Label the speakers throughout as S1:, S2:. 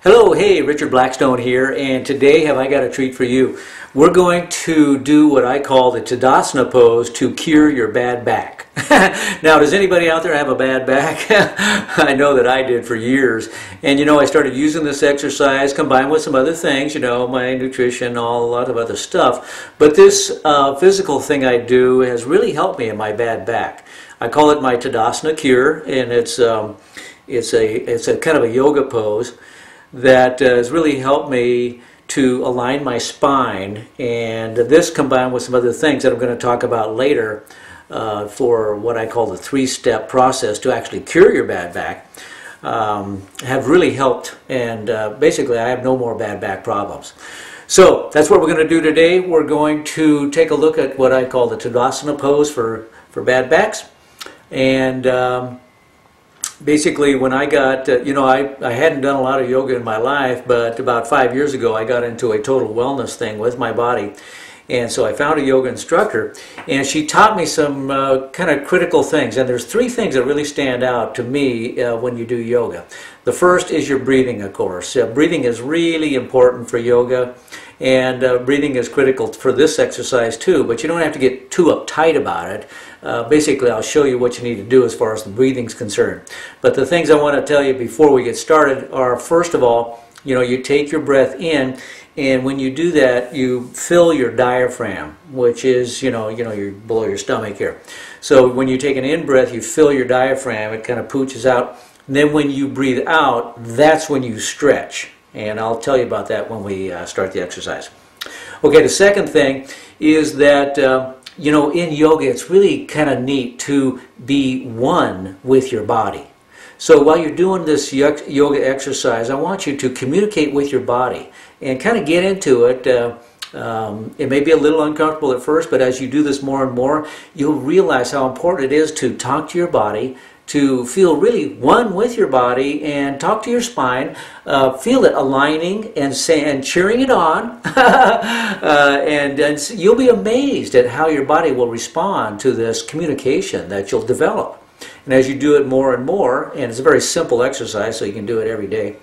S1: Hello, hey, Richard Blackstone here, and today have I got a treat for you. We're going to do what I call the Tadasana pose to cure your bad back. Now, does anybody out there have a bad back? I know that I did for years. And you know, I started using this exercise combined with some other things, you know, my nutrition, a lot of other stuff. But this physical thing I do has really helped me in my bad back. I call it my Tadasana cure, and it's a kind of a yoga pose that has really helped me to align my spine, and this combined with some other things that I'm going to talk about later for what I call the three-step process to actually cure your bad back have really helped, and basically I have no more bad back problems. So that's what we're going to do today. We're going to take a look at what I call the Tadasana pose for bad backs, and basically, when I got, you know, I hadn't done a lot of yoga in my life, but about 5 years ago I got into a total wellness thing with my body. And so I found a yoga instructor, and she taught me some kind of critical things. And there's three things that really stand out to me when you do yoga. The first is your breathing, of course. Breathing is really important for yoga, and breathing is critical for this exercise too, but you don't have to get too uptight about it. Basically, I'll show you what you need to do as far as the breathing is concerned. But the things I want to tell you before we get started are, first of all, you know, you take your breath in, and when you do that, you fill your diaphragm, which is, you know, you're below your stomach here. So when you take an in-breath, you fill your diaphragm, it kind of pooches out. And then when you breathe out, that's when you stretch. And I'll tell you about that when we start the exercise. Okay, the second thing is that you know, in yoga, it's really kind of neat to be one with your body. So while you're doing this yoga exercise, I want you to communicate with your body and kind of get into it. It may be a little uncomfortable at first, but as you do this more and more, you'll realize how important it is to talk to your body, to feel really one with your body, and talk to your spine, feel it aligning and cheering it on, and you'll be amazed at how your body will respond to this communication that you'll develop. And as you do it more and more, and it's a very simple exercise, so you can do it every day,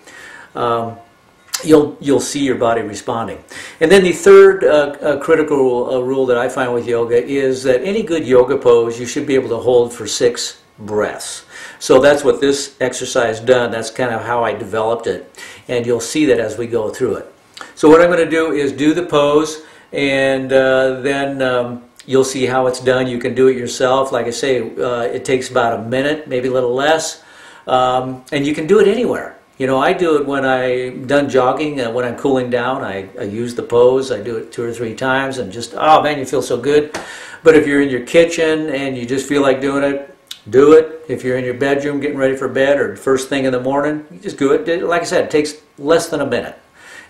S1: you'll see your body responding. And then the third critical rule that I find with yoga is that any good yoga pose you should be able to hold for 6 breaths. So that's what this exercise done. That's kind of how I developed it, and you'll see that as we go through it. So what I'm going to do is do the pose, and then you'll see how it's done. You can do it yourself. Like I say, it takes about a minute, maybe a little less, and you can do it anywhere. You know, I do it when I'm done jogging, when I'm cooling down. I use the pose. I do it 2 or 3 times, and just, oh man, you feel so good. But if you're in your kitchen and you just feel like doing it, do it. If you're in your bedroom getting ready for bed or first thing in the morning, you just do it. Like I said, it takes less than a minute,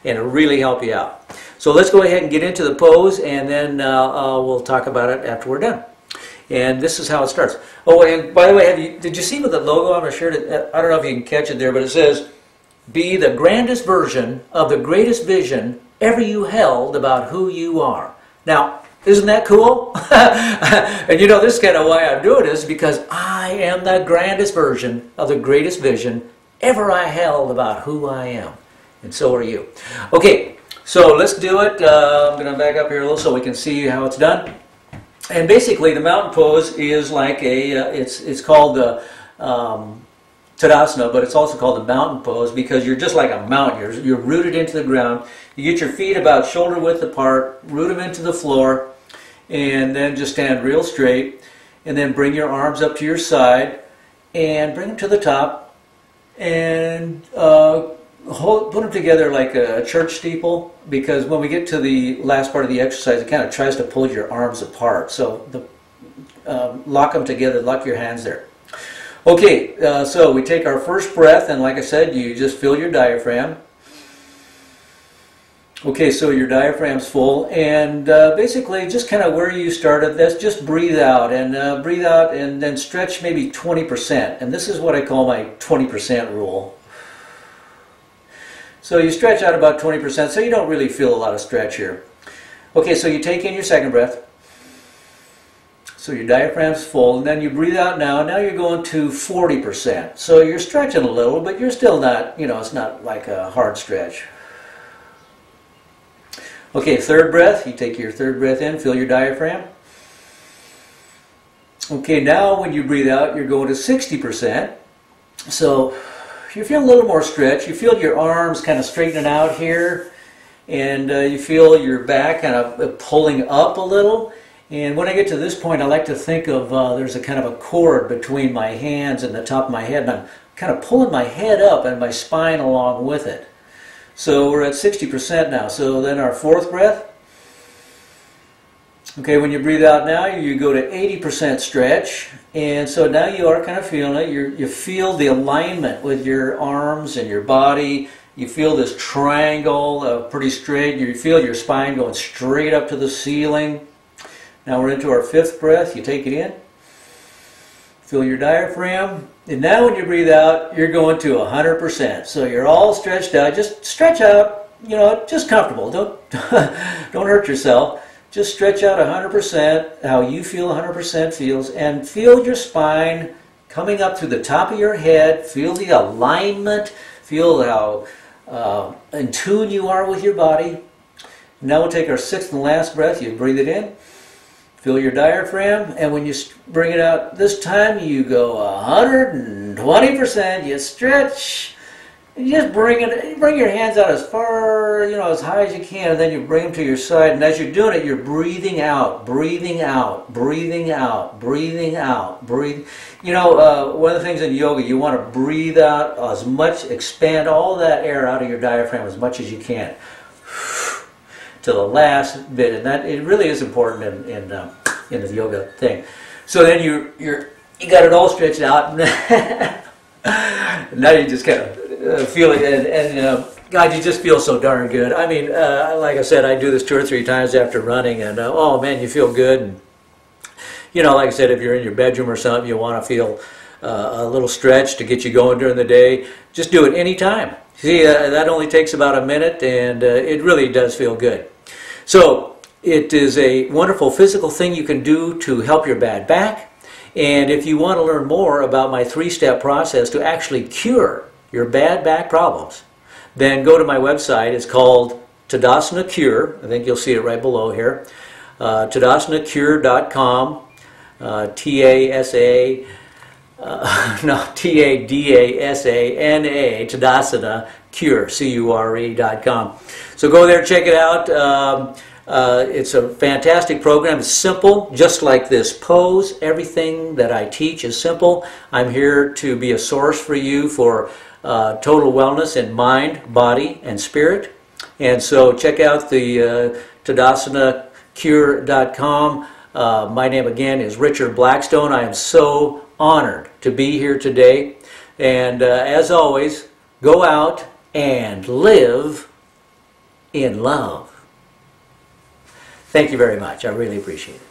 S1: and it'll really help you out. So let's go ahead and get into the pose, and then we'll talk about it after we're done. And this is how it starts. Oh, and by the way, did you see with the logo on my shirt? I don't know if you can catch it there, but it says, "Be the grandest version of the greatest vision ever you held about who you are." Now, isn't that cool? And you know, this is kind of why I'm doing this, because I am the grandest version of the greatest vision ever I held about who I am. And so are you. Okay, so let's do it. I'm going to back up here a little so we can see how it's done. And basically, the mountain pose is like a, it's called the Tadasana, but it's also called the mountain pose because you're just like a mountain. You're rooted into the ground. You get your feet about shoulder width apart, root them into the floor, and then just stand real straight, and then bring your arms up to your side, and bring them to the top, and put them together like a church steeple, because when we get to the last part of the exercise, it kind of tries to pull your arms apart. So lock them together, lock your hands there. Okay, so we take our first breath, and like I said, you just fill your diaphragm. Okay, so your diaphragm's full, and basically just kind of where you started, that's just breathe out, and then stretch maybe 20%. And this is what I call my 20% rule. So you stretch out about 20%, so you don't really feel a lot of stretch here. Okay, so you take in your second breath. So your diaphragm's full, and then you breathe out now. Now you're going to 40%. So you're stretching a little, but you're still not, it's not like a hard stretch. Okay, third breath. You take your third breath in, feel your diaphragm. Okay, now when you breathe out, you're going to 60%. So you feel a little more stretch. You feel your arms kind of straightening out here, and you feel your back kind of pulling up a little. And when I get to this point, I like to think of there's a kind of a cord between my hands and the top of my head, and I'm kind of pulling my head up and my spine along with it. So we're at 60% now. So then our fourth breath. Okay, when you breathe out now, you go to 80% stretch, and so now you are kind of feeling it. You feel the alignment with your arms and your body. You feel this triangle pretty straight. You feel your spine going straight up to the ceiling. Now we're into our fifth breath. You take it in. Feel your diaphragm. And now when you breathe out, you're going to 100%. So you're all stretched out. Just stretch out, just comfortable. Don't hurt yourself. Just stretch out 100%, how you feel 100% feels, and feel your spine coming up through the top of your head. Feel the alignment. Feel how in tune you are with your body. Now we'll take our sixth and last breath. You breathe it in. Feel your diaphragm, and when you bring it out this time, you go 120%. You stretch, and you just bring your hands out as far, as high as you can, and then you bring them to your side. And as you're doing it, you're breathing out, breathing out, breathing out, breathing out, breathe. One of the things in yoga, you want to breathe out as much, expand all that air out of your diaphragm as much as you can, to the last bit, and that it really is important in the yoga thing. So then you got it all stretched out, and now you just kind of feel it, and God, you just feel so darn good. I mean, like I said, I do this 2 or 3 times after running, and oh man, you feel good. And like I said, if you're in your bedroom or something, you want to feel a little stretch to get you going during the day. Just do it anytime. See, that only takes about a minute, and it really does feel good. So it is a wonderful physical thing you can do to help your bad back. And if you want to learn more about my 3-step process to actually cure your bad back problems, then go to my website. It's called Tadasana Cure. I think you'll see it right below here. TadasanaCure.com. T-A-D-A-S-A-N-A, Tadasana Cure, C-U-R-E.com. So go there, check it out. It's a fantastic program. It's simple, just like this pose. Everything that I teach is simple. I'm here to be a source for you for total wellness in mind, body, and spirit. And so check out the TadasanaCure.com. My name again is Richard Blackstone. I am so honored to be here today. And as always, go out and live in love. Thank you very much. I really appreciate it.